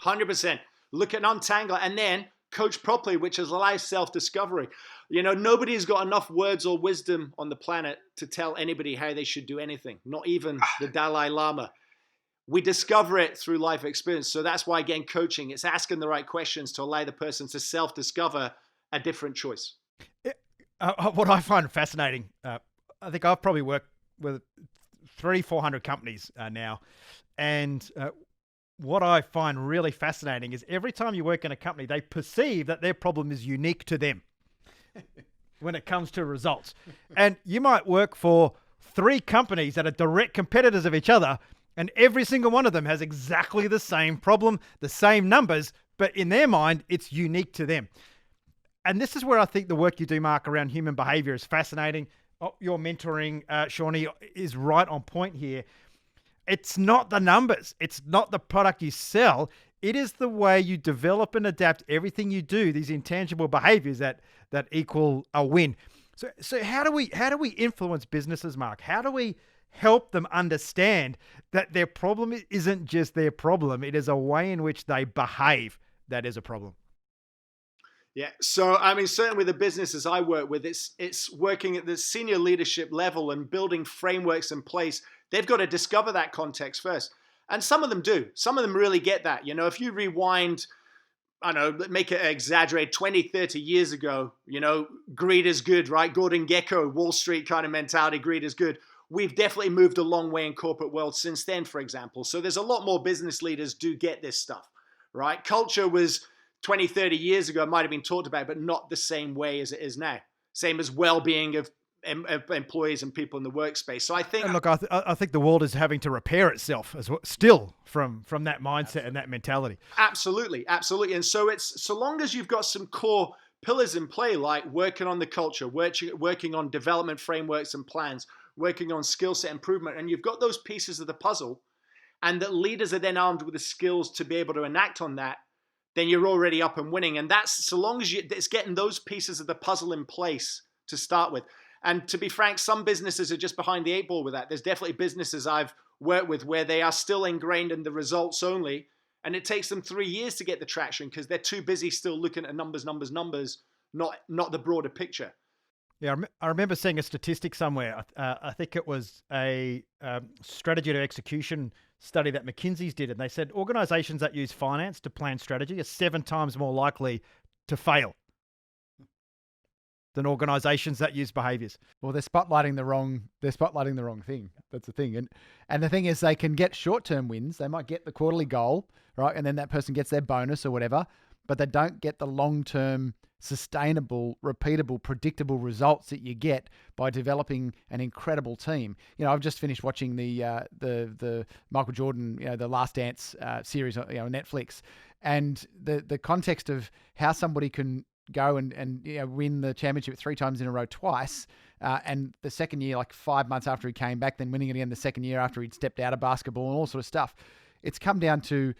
100%. Look at untangle and then coach properly, which is allows self-discovery. Nobody's got enough words or wisdom on the planet to tell anybody how they should do anything, not even the Dalai Lama. We discover it through life experience. So that's why, again, coaching, it's asking the right questions to allow the person to self-discover a different choice. What I find fascinating, I think I've probably worked with 300-400 companies now. And what I find really fascinating is every time you work in a company, they perceive that their problem is unique to them when it comes to results. And you might work for 3 companies that are direct competitors of each other, and every single one of them has exactly the same problem, the same numbers, but in their mind, it's unique to them. And this is where I think the work you do, Mark, around human behavior is fascinating. Your mentoring, Shawnee, is right on point here. It's not the numbers. It's not the product you sell. It is the way you develop and adapt everything you do, these intangible behaviors that equal a win. So how do we influence businesses, Mark? How do we help them understand that their problem isn't just their problem? It is a way in which they behave that is a problem. Yeah. So, certainly with the businesses I work with, it's working at the senior leadership level and building frameworks in place. They've got to discover that context first. And some of them do. Some of them really get that. If you rewind, make it exaggerate, 20, 30 years ago, greed is good, right? Gordon Gekko, Wall Street kind of mentality, greed is good. We've definitely moved a long way in corporate world since then, for example. So there's a lot more business leaders do get this stuff, right? Culture was 20, 30 years ago, it might have been talked about, but not the same way as it is now. Same as well-being of employees and people in the workspace. So I think, and look, I think the world is having to repair itself as well, still from that mindset and that mentality. absolutely. And so it's, so long as you've got some core pillars in play, like working on the culture, working on development frameworks and plans, working on skill set improvement, and you've got those pieces of the puzzle, and that leaders are then armed with the skills to be able to enact on that, then you're already up and winning. And that's, so long as it's getting those pieces of the puzzle in place to start with. And to be frank, some businesses are just behind the eight ball with that. There's definitely businesses I've worked with where they are still ingrained in the results only, and it takes them 3 years to get the traction because they're too busy still looking at numbers, not the broader picture. Yeah, I remember seeing a statistic somewhere. I think it was a strategy to execution study that McKinsey's did, and they said organizations that use finance to plan strategy are 7 times more likely to fail than organizations that use behaviors. Well, they're spotlighting the wrong thing. That's the thing. And the thing is, they can get short-term wins. They might get the quarterly goal, right? And then that person gets their bonus or whatever, but they don't get the long-term, sustainable, repeatable, predictable results that you get by developing an incredible team. You know, I've just finished watching the Michael Jordan, the Last Dance series, on Netflix, and the context of how somebody can go and win the championship 3 times in a row twice, and the second year, like 5 months after he came back, then winning it again the second year after he'd stepped out of basketball and all sort of stuff. It's come down to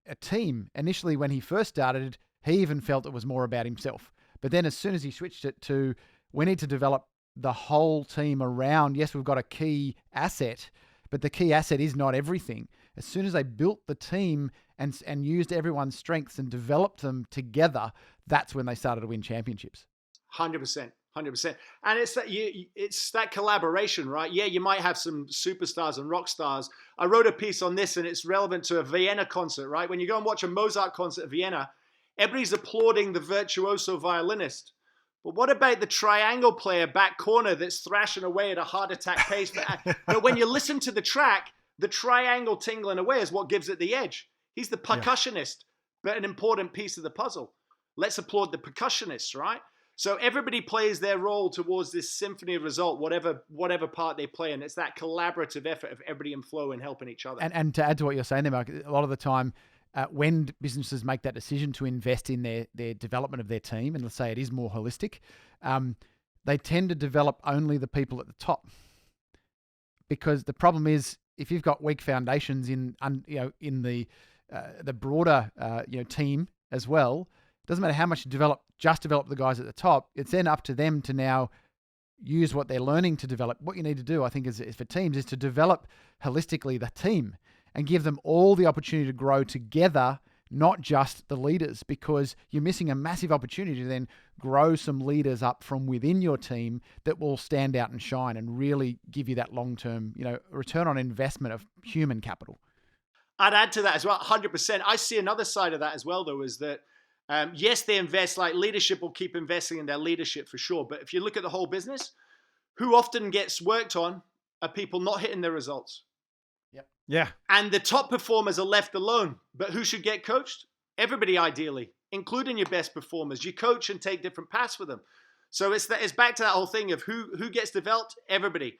a team. Initially, when he first started, he even felt it was more about himself. But then as soon as he switched it to, we need to develop the whole team around, yes, we've got a key asset, but the key asset is not everything. As soon as they built the team and used everyone's strengths and developed them together, that's when they started to win championships. 100%. And it's that collaboration, right? Yeah, you might have some superstars and rock stars. I wrote a piece on this, and it's relevant to a Vienna concert, right? When you go and watch a Mozart concert at Vienna, everybody's applauding the virtuoso violinist. But what about the triangle player back corner that's thrashing away at a heart attack pace? But when you listen to the track, the triangle tingling away is what gives it the edge. He's the percussionist, but an important piece of the puzzle. Let's applaud the percussionists, right? So everybody plays their role towards this symphony of result, whatever part they play, and it's that collaborative effort of everybody in flow and helping each other. And to add to what you're saying there, Mark, a lot of the time, when businesses make that decision to invest in their development of their team, and let's say it is more holistic, they tend to develop only the people at the top. Because the problem is, if you've got weak foundations in the broader team as well, it doesn't matter how much you develop the guys at the top. It's then up to them to now use what they're learning to develop. What you need to do, I think, is for teams, is to develop holistically the team and give them all the opportunity to grow together, not just the leaders, because you're missing a massive opportunity to then grow some leaders up from within your team that will stand out and shine and really give you that long-term, return on investment of human capital. I'd add to that as well, 100%. I see another side of that as well, though, is that yes, they invest, like leadership will keep investing in their leadership for sure. But if you look at the whole business, who often gets worked on are people not hitting their results. Yep. Yeah. And the top performers are left alone. But who should get coached? Everybody, ideally, including your best performers. You coach and take different paths with them. So it's back to that whole thing of who gets developed? Everybody.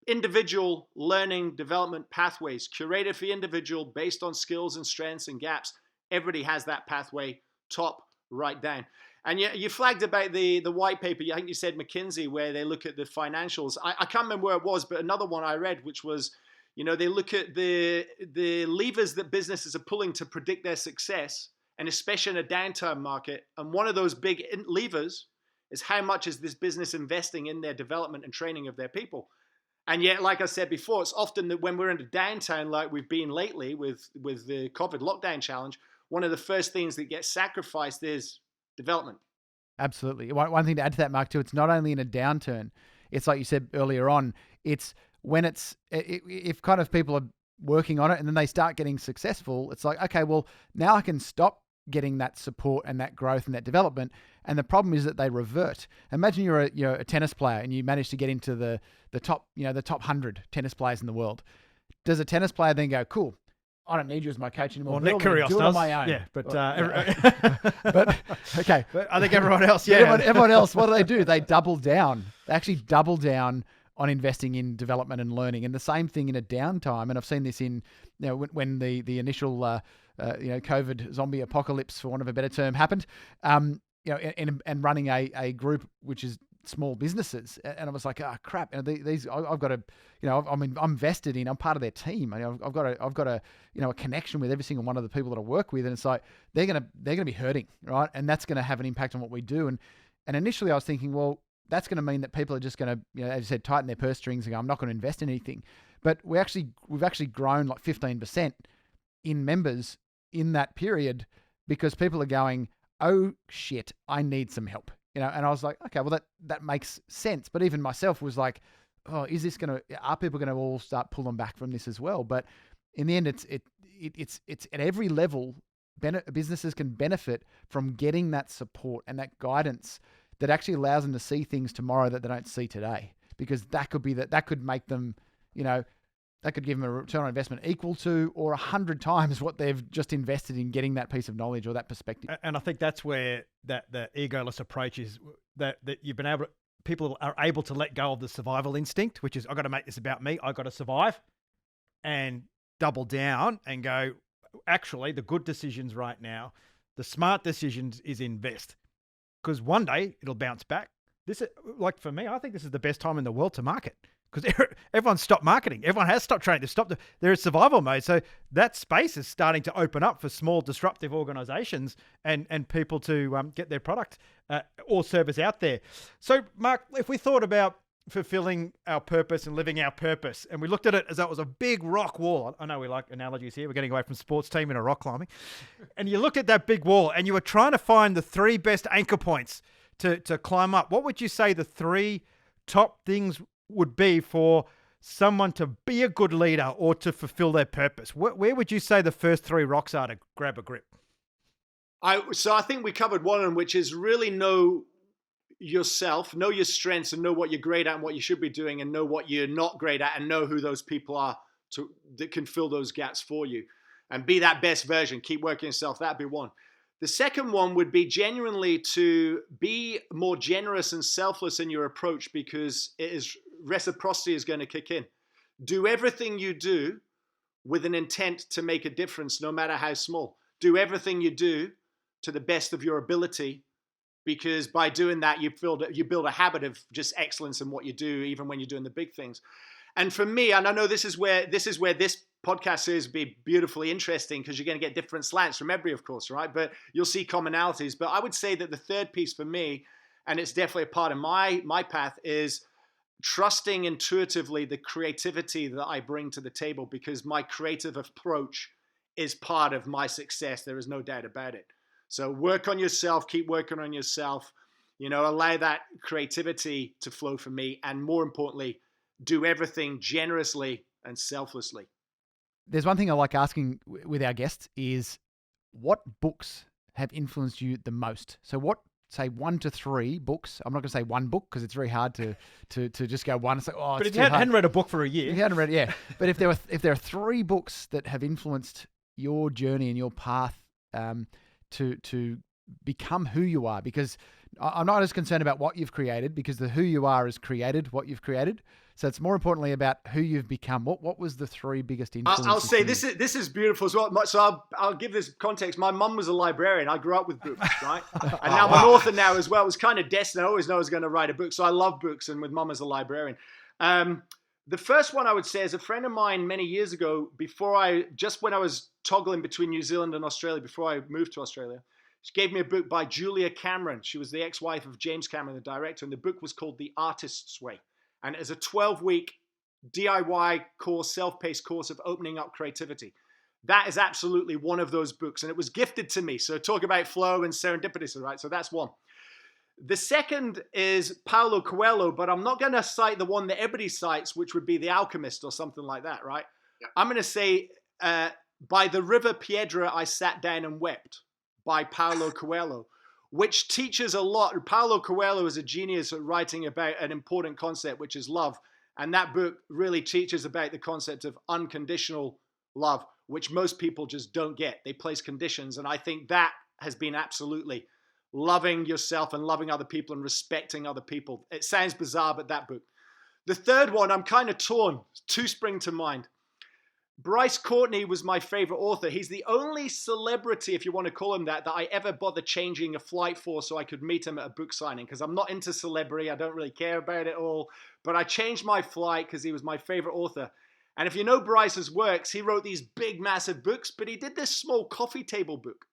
Individual learning development pathways, curated for the individual based on skills and strengths and gaps. Everybody has that pathway, top, right down. And you flagged about the white paper. I think you said McKinsey, where they look at the financials. I can't remember where it was, but another one I read, which was, they look at the levers that businesses are pulling to predict their success, and especially in a downturn market. And one of those big levers is how much is this business investing in their development and training of their people. And yet, like I said before, it's often that when we're in a downtown like we've been lately with the COVID lockdown challenge, one of the first things that gets sacrificed is development. Absolutely. One thing to add to that, Mark, too, it's not only in a downturn. It's like you said earlier on, it's when if kind of people are working on it and then they start getting successful, it's like, okay, well, now I can stop getting that support and that growth and that development. And the problem is that they revert. Imagine you're a tennis player and you manage to get into the top, the top 100 tennis players in the world. Does a tennis player then go, cool, I don't need you as my coach anymore. Well, Bill. Nick Kyrgios Do it does. on my own. Yeah, but But okay. but I think everyone else, But yeah. everyone else, what do? They double down. They actually double down on investing in development and learning. And the same thing in a downtime. And I've seen this in, when the initial, COVID zombie apocalypse, for want of a better term, happened. And running a group which is small businesses, and I was like, oh crap! And these I've got to, I'm vested in. I'm part of their team. I've got a connection with every single one of the people that I work with, and it's like they're gonna be hurting, right? And that's gonna have an impact on what we do. And initially I was thinking, well, that's going to mean that people are just going to, as you said, tighten their purse strings and go, I'm not going to invest in anything. But we've actually grown like 15% in members in that period because people are going, oh shit, I need some help. And I was like, okay, well that makes sense. But even myself was like, oh, are people going to all start pulling back from this as well? But in the end, it's at every level, businesses can benefit from getting that support and that guidance that actually allows them to see things tomorrow that they don't see today, because that could make them, that could give them a return on investment equal to or 100 times what they've just invested in getting that piece of knowledge or that perspective. And I think that's where the egoless approach is, that people are able to let go of the survival instinct, which is, I've got to make this about me. I've got to survive, and double down and go, actually, the good decisions right now, the smart decisions is invest. Because one day it'll bounce back. This is, like for me, I think this is the best time in the world to market, because everyone's stopped marketing. Everyone has stopped training. They're in survival mode. So that space is starting to open up for small disruptive organizations and people to get their product or service out there. So Mark, if we thought about fulfilling our purpose and living our purpose, and we looked at it as that was a big rock wall. I know we like analogies here. We're getting away from sports team into rock climbing. And you looked at that big wall and you were trying to find the 3 best anchor points to climb up. What would you say the 3 top things would be for someone to be a good leader or to fulfill their purpose? Where would you say the first 3 rocks are to grab a grip? So I think we covered one of them, which is really know yourself, know your strengths, and know what you're great at and what you should be doing, and know what you're not great at, and know who those people are that can fill those gaps for you, and be that best version. Keep working yourself. That'd be one. The second one would be genuinely to be more generous and selfless in your approach, because reciprocity is going to kick in. Do everything you do with an intent to make a difference, no matter how small. Do everything you do to the best of your ability, because by doing that, you build a habit of just excellence in what you do, even when you're doing the big things. And for me, and I know this is where this podcast series will be beautifully interesting, because you're going to get different slants from everybody, of course, right? But you'll see commonalities. But I would say that the third piece for me, and it's definitely a part of my path, is trusting intuitively the creativity that I bring to the table, because my creative approach is part of my success. There is no doubt about it. So work on yourself, keep working on yourself, allow that creativity to flow for me. And more importantly, do everything generously and selflessly. There's one thing I like asking with our guests is, what books have influenced you the most? So what, say 1 to 3 books. I'm not going to say one book, because it's very hard to just go one and say, oh, but it's if you hadn't read a book for a year. If you hadn't read it, yeah. But if there are 3 books that have influenced your journey and your path to become who you are, because I'm not as concerned about what you've created, because the who you are has created what you've created. So it's more importantly about who you've become. What was the 3 biggest influences? I'll say this is beautiful as well. So I'll give this context. My mum was a librarian. I grew up with books, right? And now I'm an author now as well. It was kind of destined. I always know I was going to write a book. So I love books, and with mum as a librarian. The first one I would say is a friend of mine many years ago, when I was toggling between New Zealand and Australia, before I moved to Australia. She gave me a book by Julia Cameron. She was the ex-wife of James Cameron, the director, and the book was called The Artist's Way. And it is a 12-week DIY course, self-paced course of opening up creativity. That is absolutely one of those books, and it was gifted to me. So talk about flow and serendipity, right? So that's one. The second is Paulo Coelho, but I'm not going to cite the one that everybody cites, which would be The Alchemist or something like that, right? Yeah. I'm going to say, By the River Piedra, I Sat Down and Wept, by Paulo Coelho, which teaches a lot. Paulo Coelho is a genius at writing about an important concept, which is love. And that book really teaches about the concept of unconditional love, which most people just don't get. They place conditions. And I think that has been absolutely loving yourself and loving other people and respecting other people. It sounds bizarre, but that book. The third one, I'm kind of torn. Two spring to mind. Bryce Courtney was my favorite author. He's the only celebrity, if you want to call him that I ever bothered changing a flight for so I could meet him at a book signing, because I'm not into celebrity. I don't really care about it all. But I changed my flight because he was my favorite author. And if you know Bryce's works, he wrote these big, massive books, but he did this small coffee table book.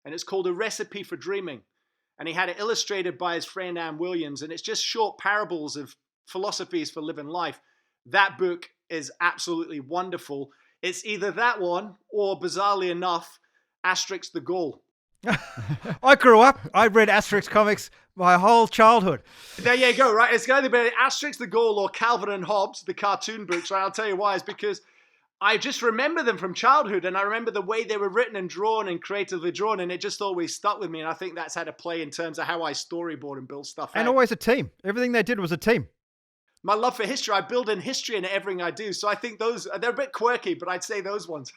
And it's called A Recipe for Dreaming. And he had it illustrated by his friend Ann Williams. And it's just short parables of philosophies for living life. That book is absolutely wonderful. It's either that one or, bizarrely enough, Asterix the Gaul. I grew up, I read Asterix comics my whole childhood. There you go, right? It's going to be Asterix the Gaul or Calvin and Hobbes, the cartoon books, right? I'll tell you why. It's because I just remember them from childhood, and I remember the way they were written and drawn and creatively drawn, and it just always stuck with me. And I think that's had a play in terms of how I storyboard and build stuff And out. always a team. Everything they did was a team. My love for history, I build in history in everything I do. So I think those, they're a bit quirky, but I'd say those ones.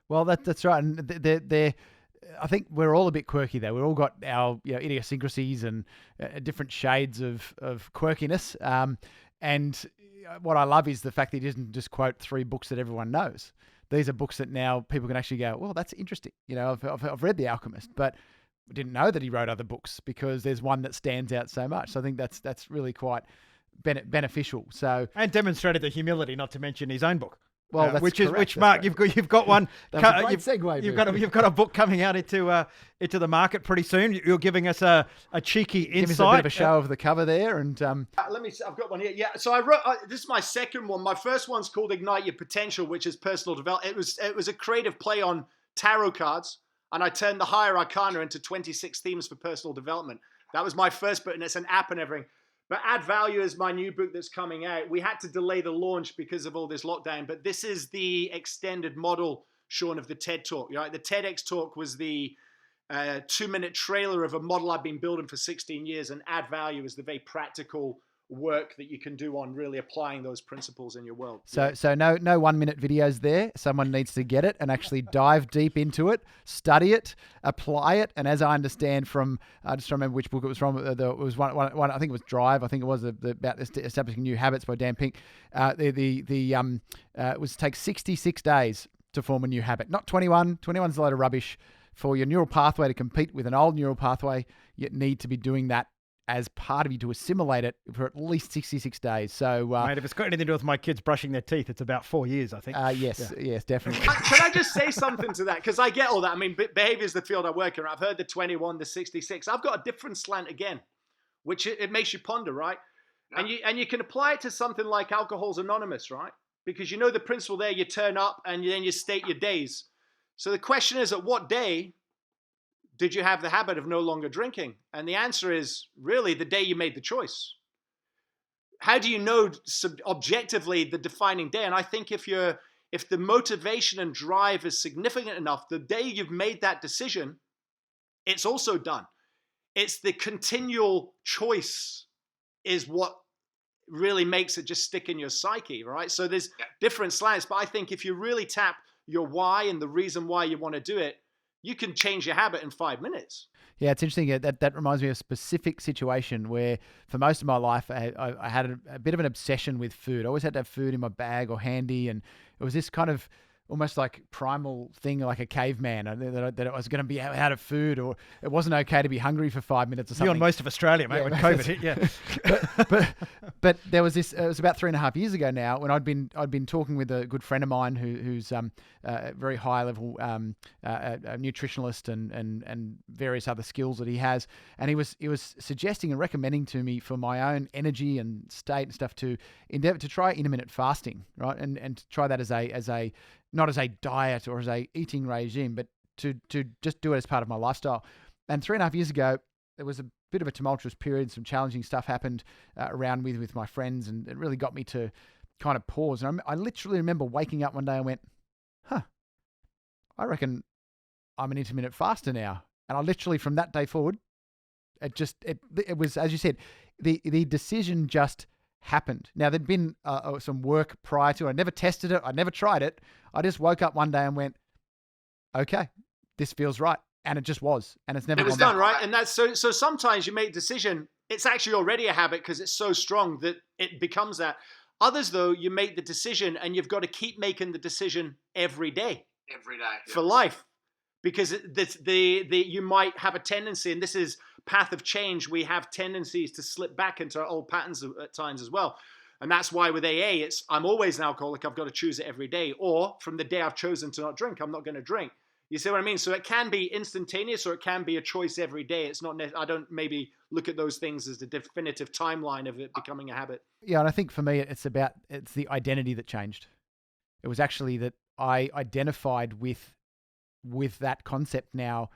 Well, that's right. And they're I think we're all a bit quirky though. We've all got our idiosyncrasies and different shades of quirkiness. And what I love is the fact that he doesn't just quote 3 books that everyone knows. These are books that now people can actually go, well, that's interesting. I've read The Alchemist, but I didn't know that he wrote other books because there's one that stands out so much. So I think that's really quite beneficial. So And demonstrated the humility, not to mention his own book. Well, that's which correct. Mark, That's you've got one. That was a great segue. You've got a book coming out into the market pretty soon. You're giving us a cheeky insight. Give us a bit of a show of the cover there, and Let me see, I've got one here. Yeah, so I wrote, this is my second one. My first one's called Ignite Your Potential, which is personal development. It was a creative play on tarot cards, and I turned the higher arcana into 26 themes for personal development. That was my first book, and it's an app and everything. But Add Value is my new book that's coming out. We had to delay the launch because of all this lockdown, but this is the extended model, Sean, of the TED Talk. Right? The TEDx Talk was the 2-minute trailer of a model I've been building for 16 years, and Add Value is the very practical work that you can do on really applying those principles in your world. So no 1-minute videos there. Someone needs to get it and actually dive deep into it, study it, apply it. And as I understand from, I just don't remember which book it was from. It was one. I think it was Drive. I think it was about establishing new habits by Dan Pink. It was take 66 days to form a new habit, not 21. 21's a load of rubbish. For your neural pathway to compete with an old neural pathway, you need to be doing that as part of you to assimilate it for at least 66 days. So, mate, if it's got anything to do with my kids brushing their teeth, it's about 4 years, I think. Yes, definitely. Can I just say something to that? Because I get all that. I mean, behavior is the field I work in. I've heard the 21, the 66. I've got a different slant again, which it makes you ponder, right? Yeah. And you can apply it to something like Alcohol's Anonymous, right? Because you know the principle there, you turn up and then you state your days. So the question is, at what day did you have the habit of no longer drinking? And the answer is really the day you made the choice. How do you know objectively the defining day? And I think if the motivation and drive is significant enough, the day you've made that decision, it's also done. It's the continual choice is what really makes it just stick in your psyche, right? So there's different slants, but I think if you really tap your why and the reason why you want to do it, you can change your habit in 5 minutes. Yeah, it's interesting. That reminds me of a specific situation where for most of my life, I had a bit of an obsession with food. I always had to have food in my bag or handy. And it was this kind of almost like primal thing, like a caveman, that it was going to be out of food, or it wasn't okay to be hungry for 5 minutes or something. Beyond most of Australia, mate, when COVID hit, yeah. but there was this, it was about 3.5 years ago now, when I'd been talking with a good friend of mine who's a very high level a nutritionalist and various other skills that he has. And he was suggesting and recommending to me for my own energy and state and stuff to endeavor to try intermittent fasting, right? And to try that as a not as a diet or as a eating regime, but to just do it as part of my lifestyle. And 3.5 years ago, there was a bit of a tumultuous period. Some challenging stuff happened around with my friends, and it really got me to kind of pause. And I literally remember waking up one day and went, I reckon I'm an intermittent faster now. And I literally, from that day forward, it was, as you said, the decision just happened. Now, there'd been some work prior to it. I never tested it. I never tried it. I just woke up one day and went, okay, this feels right. And it just was. And it's never It was gone done, back. right? And that's so sometimes you make a decision, it's actually already a habit because it's so strong that it becomes that. Others, though, you make the decision and you've got to keep making the decision every day. Every day. For life. Because you might have a tendency, and this is path of change, we have tendencies to slip back into our old patterns at times as well. And that's why with AA, it's I'm always an alcoholic, I've got to choose it every day. Or from the day I've chosen to not drink, I'm not going to drink. You see what I mean? So it can be instantaneous or it can be a choice every day. It's not, I don't maybe look at those things as the definitive timeline of it becoming a habit. Yeah, and I think for me, it's the identity that changed. It was actually that I identified with that concept now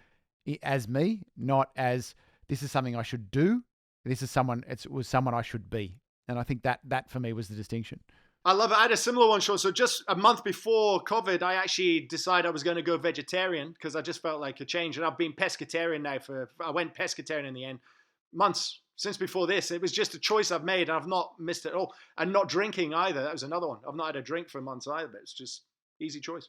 as me, not as this is something I should do. This is it was someone I should be. And I think that for me was the distinction. I love it. I had a similar one, Sean. So just a month before COVID, I actually decided I was going to go vegetarian because I just felt like a change. And I've been pescatarian now I went pescatarian in the end, months since before this. It was just a choice I've made. And I've not missed it at all. And not drinking either. That was another one. I've not had a drink for months either, but it's just easy choice.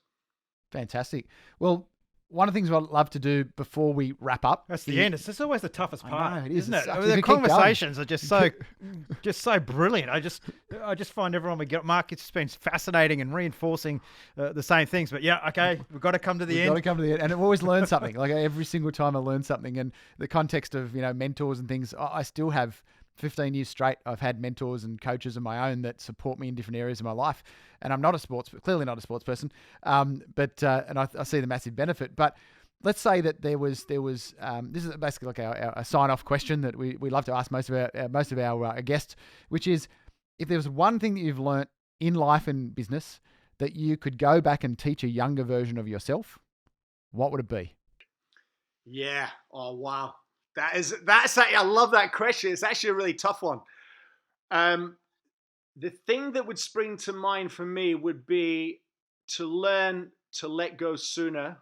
Fantastic. Well, one of the things I'd love to do before we wrap up. That's the end. It's just always the toughest part, I know, it is. isn't it? Sucks. I mean, the We keep conversations are just so brilliant. I just find everyone we get, Mark, it's been fascinating and reinforcing the same things. But yeah, okay, we've got to come to the end. Got to come to the end, and I've always learned something. Like every single time I learn something, and the context of mentors and things, I still have 15 years straight. I've had mentors and coaches of my own that support me in different areas of my life, and I'm clearly not a sports person. But I see the massive benefit, but. Let's say that there was this is basically like a sign-off question that we love to ask most of our guests, which is if there was one thing that you've learnt in life and business that you could go back and teach a younger version of yourself, what would it be? Yeah. Oh, wow. That's I love that question. It's actually a really tough one. The thing that would spring to mind for me would be to learn to let go sooner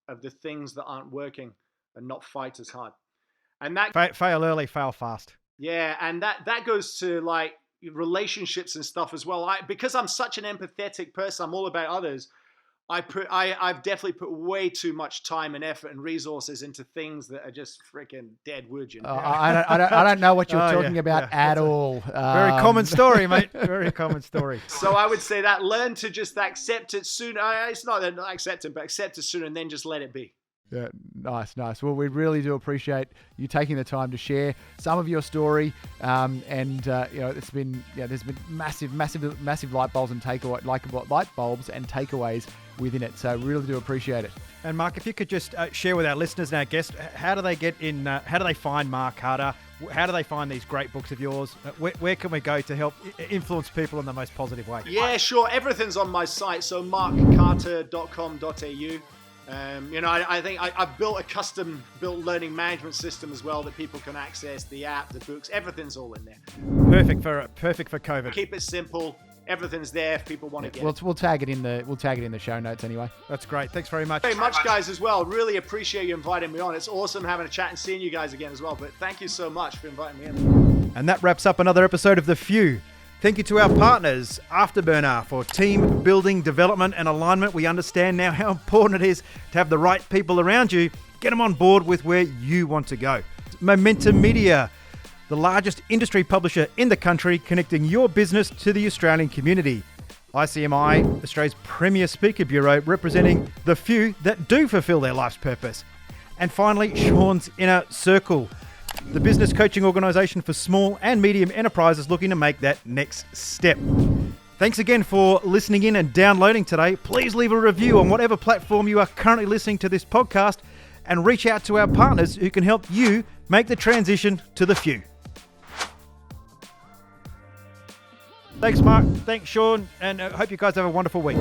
of the things that aren't working and not fight as hard. And that Fail early, fail fast. Yeah, and that goes to like relationships and stuff as well. Because I'm such an empathetic person, I'm all about others. I've definitely put way too much time and effort and resources into things that are just freaking dead wood. I don't know what you're talking about at all. Very common story, mate. Very common story. So I would say that learn to just accept it sooner. It's not that not accept it, but accept it sooner and then just let it be. Yeah, nice. Well, we really do appreciate you taking the time to share some of your story, and it's been there's been massive light bulbs and takeaways within it. So really do appreciate it. And Mark, if you could just share with our listeners and our guests, how do they get in? How do they find Mark Carter? How do they find these great books of yours? Where can we go to help influence people in the most positive way? Yeah, sure. Everything's on my site. So markcarter.com.au. I think I've built a custom-built learning management system as well that people can access, the app, the books, everything's all in there. Perfect for COVID. Keep it simple. Everything's there if people want to get it. We'll tag it in the show notes anyway. That's great. Thanks very much. Very much, guys, as well. Really appreciate you inviting me on. It's awesome having a chat and seeing you guys again as well. But thank you so much for inviting me in. And that wraps up another episode of The Few. Thank you to our partners, Afterburner, for team building, development and alignment. We understand now how important it is to have the right people around you. Get them on board with where you want to go. Momentum Media, the largest industry publisher in the country, connecting your business to the Australian community. ICMI, Australia's premier speaker bureau, representing the few that do fulfill their life's purpose. And finally, Sean's Inner Circle, the business coaching organisation for small and medium enterprises looking to make that next step. Thanks again for listening in and downloading today. Please leave a review on whatever platform you are currently listening to this podcast and reach out to our partners who can help you make the transition to the few. Thanks, Mark. Thanks, Sean. And I hope you guys have a wonderful week.